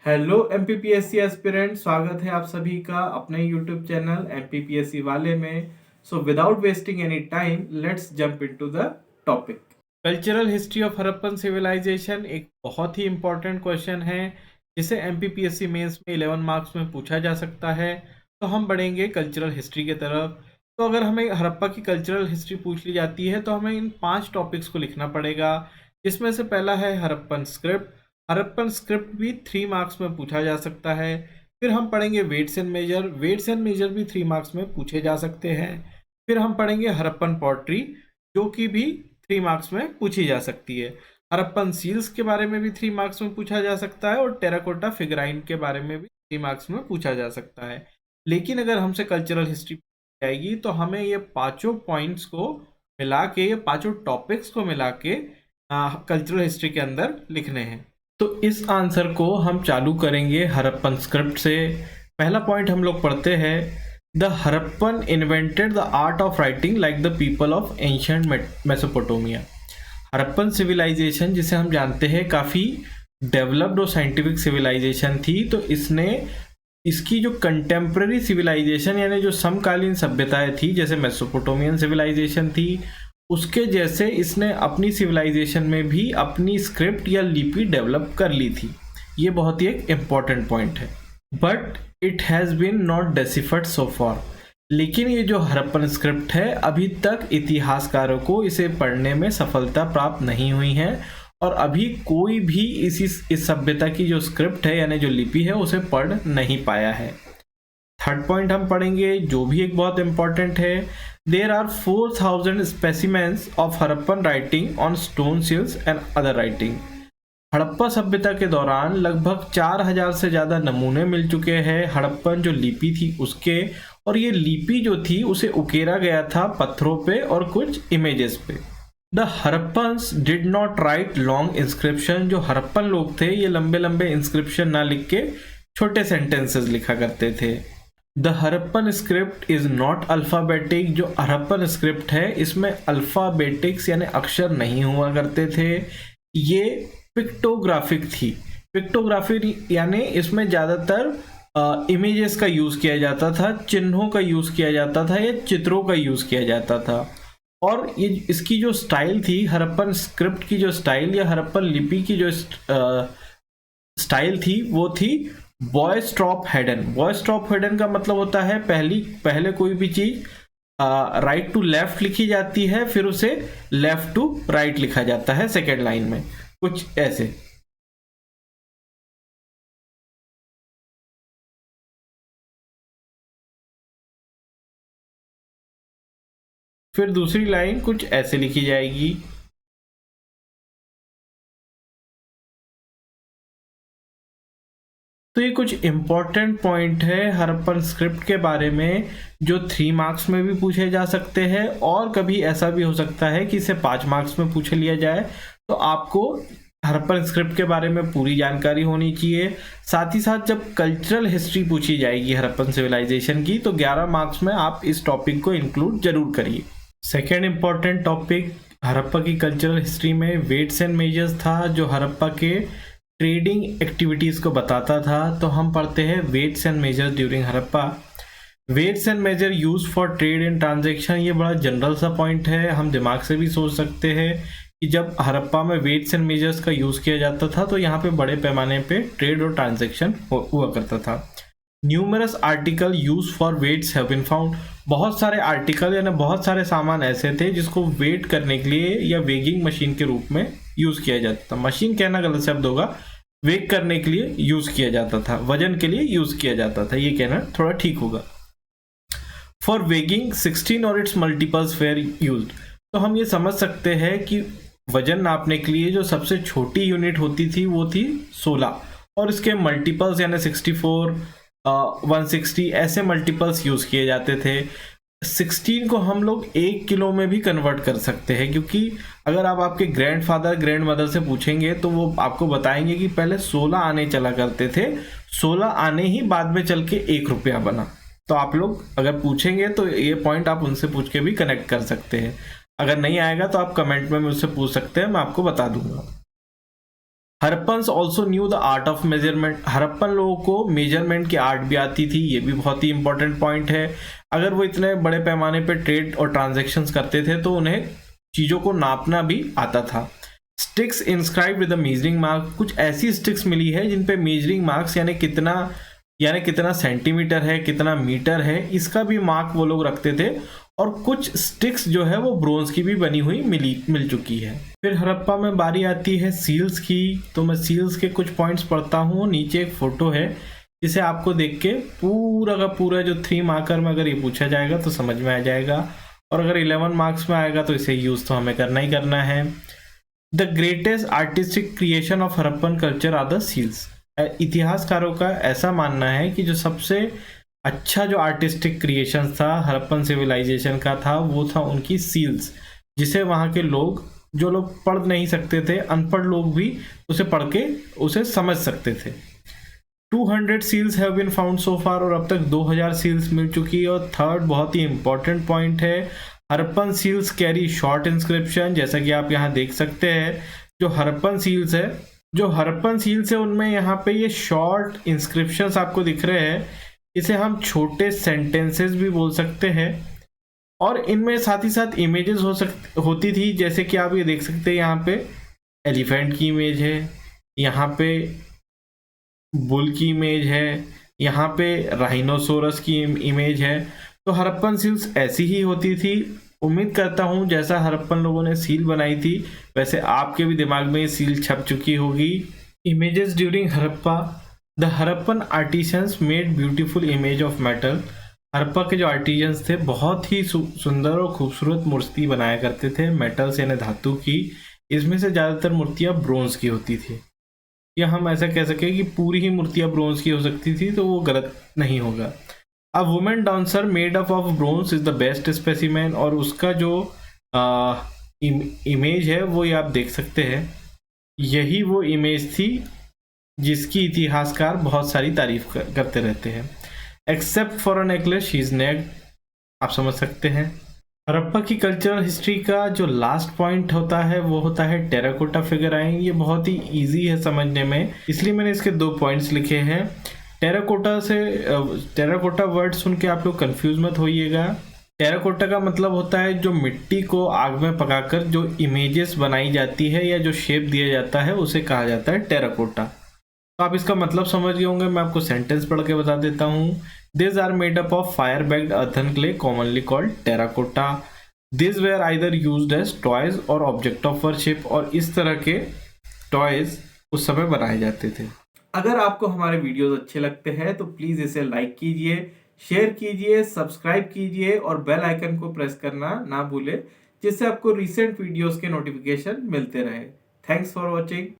Hello MPPSC aspirant, स्वागत है आप सभी का अपने यूट्यूब चैनल एमपीपीएससी वाले में। So without wasting any time let's jump into the topic. Cultural history of Harappan civilization एक बहुत ही इंपॉर्टेंट क्वेश्चन है जिसे एमपीपीएससी मेंस में 11 मार्क्स में पूछा जा सकता है। तो हम बढ़ेंगे कल्चरल हिस्ट्री की तरफ। तो अगर हमें हड़प्पा की कल्चरल हिस्ट्री पूछ ली जाती है तो हमें इन 5 टॉपिक्स को लिखना पड़ेगा, जिसमें से पहला है हड़प्पन स्क्रिप्ट। हड़प्पन स्क्रिप्ट भी 3 मार्क्स में पूछा जा सकता है। फिर हम पढ़ेंगे weights and measure. Weights and measure भी 3 मार्क्स में पूछे जा सकते हैं। फिर हम पढ़ेंगे हड़प्पन पॉटरी, जो कि भी 3 मार्क्स में पूछी जा सकती है। हड़प्पन सील्स के बारे में भी 3 मार्क्स में पूछा जा सकता है और टेराकोटा फिगराइन के बारे में भी 3 मार्क्स में पूछा जा सकता है। लेकिन अगर हमसे कल्चरल हिस्ट्री जाएगी तो हमें ये पांचों पॉइंट्स को मिला के, ये पांचों टॉपिक्स को मिला के कल्चरल हिस्ट्री के अंदर लिखने हैं। तो इस आंसर को हम चालू करेंगे हड़प्पन स्क्रिप्ट से। पहला पॉइंट हम लोग पढ़ते हैं, the Harappan invented the art of writing like the people of ancient Mesopotamia. Harappan civilisation, जिसे हम जानते हैं काफ़ी डेवलप्ड और साइंटिफिक सिविलाइजेशन थी, तो इसकी जो कंटेम्प्रेरी सिविलाइजेशन यानी जो समकालीन सभ्यताएं थी, जैसे मेसोपोटामियन सिविलाइजेशन थी, उसके जैसे इसने अपनी सिविलाइजेशन में भी अपनी स्क्रिप्ट या लिपि डेवलप कर ली थी। ये बहुत ही एक इम्पॉर्टेंट पॉइंट है। But it has been not deciphered so far. लेकिन ये जो हड़प्पन स्क्रिप्ट है, अभी तक इतिहासकारों को इसे पढ़ने में सफलता प्राप्त नहीं हुई है और अभी कोई भी इस सभ्यता की जो स्क्रिप्ट है यानी जो लिपि है उसे पढ़ नहीं पाया है। थर्ड पॉइंट हम पढ़ेंगे, जो भी एक बहुत इंपॉर्टेंट है। There are 4000 specimens of Harappan writing on stone seals and other writing. Harappa सभ्यता के दौरान लगभग 4000 से ज़्यादा नमूने मिल चुके हैं हड़प्पन जो लिपि थी उसके, और ये लिपि जो थी उसे उकेरा गया था पत्थरों पे और कुछ इमेजेस पे। The Harappans did not right long inscription. जो हड़प्पन लोग थे ये लंबे लंबे इंस्क्रिप्शन ना लिख के छोटे सेंटेंसेस लिखा करते थे। The Harappan script is not alphabetic. जो हड़प्पन स्क्रिप्ट है इसमें अल्फ़ाबेटिक्स यानी अक्षर नहीं हुआ करते थे। ये पिक्टोग्राफिक थी। पिक्टोग्राफी यानी इसमें ज़्यादातर इमेजेस का यूज़ किया जाता था, चिन्हों का यूज़ किया जाता था या चित्रों का यूज़ किया जाता था। और ये इसकी जो स्टाइल थी, हड़प्पन स्क्रिप्ट की जो स्टाइल या हड़प्पन लिपि की जो स्टाइल थी वो थी बॉयस्ट्रॉप हेडन। बॉयस्ट्रॉप हेडन का मतलब होता है पहले कोई भी चीज राइट टू लेफ्ट लिखी जाती है, फिर उसे लेफ्ट टू राइट लिखा जाता है सेकेंड लाइन में, कुछ ऐसे। फिर दूसरी लाइन कुछ ऐसे लिखी जाएगी। तो ये कुछ इंपॉर्टेंट पॉइंट है हड़प्पन स्क्रिप्ट के बारे में जो 3 मार्क्स में भी पूछे जा सकते हैं, और कभी ऐसा भी हो सकता है कि इसे 5 मार्क्स में पूछ लिया जाए। तो आपको हड़प्पन स्क्रिप्ट के बारे में पूरी जानकारी होनी चाहिए। साथ ही साथ जब कल्चरल हिस्ट्री पूछी जाएगी हड़प्पन सिविलाइजेशन की तो 11 मार्क्स में आप इस टॉपिक को इंक्लूड जरूर करिए। सेकेंड इंपॉर्टेंट टॉपिक हड़प्पा की कल्चरल हिस्ट्री में वेट्स एंड मेजर्स था, जो हड़प्पा के ट्रेडिंग एक्टिविटीज़ को बताता था। तो हम पढ़ते हैं weights and measure during Harappa. Weights and measure use for trade and transaction. ये बड़ा जनरल सा पॉइंट है, हम दिमाग से भी सोच सकते हैं कि जब हड़प्पा में वेट्स एंड मेजर्स का यूज़ किया जाता था तो यहाँ पे बड़े पैमाने पे ट्रेड और ट्रांजेक्शन हुआ करता था। Numerous article use for weights have been found. बहुत सारे आर्टिकल यानी बहुत सारे सामान ऐसे थे जिसको वेट करने के लिए या वेगिंग मशीन के रूप में यूज किया जाता था। मशीन कहना गलत शब्द होगा, वेग करने के लिए यूज किया जाता था, वजन के लिए यूज किया जाता था, ये कहना थोड़ा ठीक होगा। फॉर वेगिंग 16 और इट्स मल्टीपल्स वेयर यूज्ड। तो हम ये समझ सकते हैं कि वजन नापने के लिए जो सबसे छोटी यूनिट होती थी वो थी 16, और इसके मल्टीपल्स यानी 64, 160 ऐसे मल्टीपल्स यूज किए जाते थे। 16 को हम लोग 1 किलो में भी कन्वर्ट कर सकते हैं, क्योंकि अगर आप आपके ग्रैंडफादर ग्रैंड मदर से पूछेंगे तो वो आपको बताएंगे कि पहले 16 आने चला करते थे, 16 आने ही बाद में चल के 1 रुपया बना। तो आप लोग अगर पूछेंगे तो ये पॉइंट आप उनसे पूछ के भी कनेक्ट कर सकते हैं। अगर नहीं आएगा तो आप कमेंट में मुझसे पूछ सकते हैं, मैं आपको बता दूंगा। Harappans also new the art of measurement, Harappan लोगों को मेजरमेंट की आर्ट भी आती थी, ये भी बहुत ही इंपॉर्टेंट पॉइंट है। अगर वो इतने बड़े पैमाने पे ट्रेड और ट्रांजेक्शन्स करते थे तो उन्हें चीज़ों को नापना भी आता था। Sticks inscribed with the measuring mark, कुछ ऐसी स्टिक्स मिली है जिन पे मेजरिंग मार्क्स यानी कितना सेंटीमीटर है, कितना मीटर है, इसका भी मार्क वो लोग रखते थे। और कुछ स्टिक्स जो है वो ब्रोंज की भी बनी हुई मिल चुकी है। फिर हड़प्पा में बारी आती है सील्स की, तो मैं सील्स के कुछ पॉइंट्स पढ़ता हूँ। नीचे एक फोटो है जिसे आपको देख के पूरा का पूरा जो 3 मार्कर में अगर ये पूछा जाएगा तो समझ में आ जाएगा, और अगर 11 मार्क्स में आएगा तो इसे यूज तो हमें करना ही करना है। The greatest artistic creation of Harappan culture are the seals, इतिहासकारों का ऐसा मानना है कि जो सबसे अच्छा जो आर्टिस्टिक क्रिएशन था हड़प्पन सिविलाइजेशन का था वो था उनकी सील्स, जिसे वहाँ के लोग, जो लोग पढ़ नहीं सकते थे, अनपढ़ लोग भी उसे पढ़ के उसे समझ सकते थे। 200 seals have been found so far, और अब तक 2000 सील्स मिल चुकी है। और थर्ड बहुत ही इंपॉर्टेंट पॉइंट है, Harappan seals carry short inscription, जैसा कि आप यहाँ देख सकते हैं। जो हड़प्पन सील्स है उनमें यहाँ पे ये शॉर्ट इंस्क्रिप्शंस आपको दिख रहे हैं, इसे हम छोटे सेंटेंसेस भी बोल सकते हैं। और इनमें साथ ही साथ इमेजेस होती थी, जैसे कि आप ये देख सकते हैं यहाँ पे एलिफेंट की इमेज है, यहाँ पे बुल की इमेज है, यहाँ पे राइनोसोरस की इमेज है। तो हड़प्पन सील्स ऐसी ही होती थी। उम्मीद करता हूँ जैसा हड़प्पन लोगों ने सील बनाई थी वैसे आपके भी दिमाग में ये सील छप चुकी होगी। Images during Harappa, the Harappan artisans made beautiful image of metal, Harappa के जो आर्टिजन्स थे बहुत ही सुंदर और खूबसूरत मूर्ति बनाया करते थे मेटल से, यानी धातु की। इसमें से ज़्यादातर मूर्तियाँ ब्रोंज की होती थी, या हम ऐसा कह सकें कि पूरी ही मूर्तियाँ ब्रोंज की हो सकती थी, तो वो गलत नहीं होगा। A women dancer made up of bronze is the best specimen, और उसका जो इमेज है वो ये आप देख सकते हैं, यही वो इमेज थी जिसकी इतिहासकार बहुत सारी तारीफ करते रहते हैं। Except for a necklace she is naked, आप समझ सकते हैं। हड़प्पा की कल्चरल हिस्ट्री का जो लास्ट पॉइंट होता है वो होता है टेराकोटा फिगराइन। ये बहुत ही इजी है समझने में, इसलिए मैंने इसके 2 पॉइंट्स लिखे हैं। टेराकोटा वर्ड सुन के आप लोग कंफ्यूज मत होइएगा। टेराकोटा का मतलब होता है जो मिट्टी को आग में पकाकर जो इमेजेस बनाई जाती है या जो शेप दिया जाता है उसे कहा जाता है टेराकोटा। तो आप इसका मतलब समझ गए होंगे, मैं आपको सेंटेंस पढ़ के बता देता हूँ। These are made up of fire-baked earthen clay commonly called terracotta. These were either used as toys or object of worship, और इस तरह के टॉयज उस समय बनाए जाते थे। अगर आपको हमारे वीडियोस अच्छे लगते हैं तो प्लीज इसे लाइक कीजिए, शेयर कीजिए, सब्सक्राइब कीजिए और बेल आइकन को प्रेस करना ना भूले, जिससे आपको रिसेंट वीडियोस के नोटिफिकेशन मिलते रहे। Thanks for watching.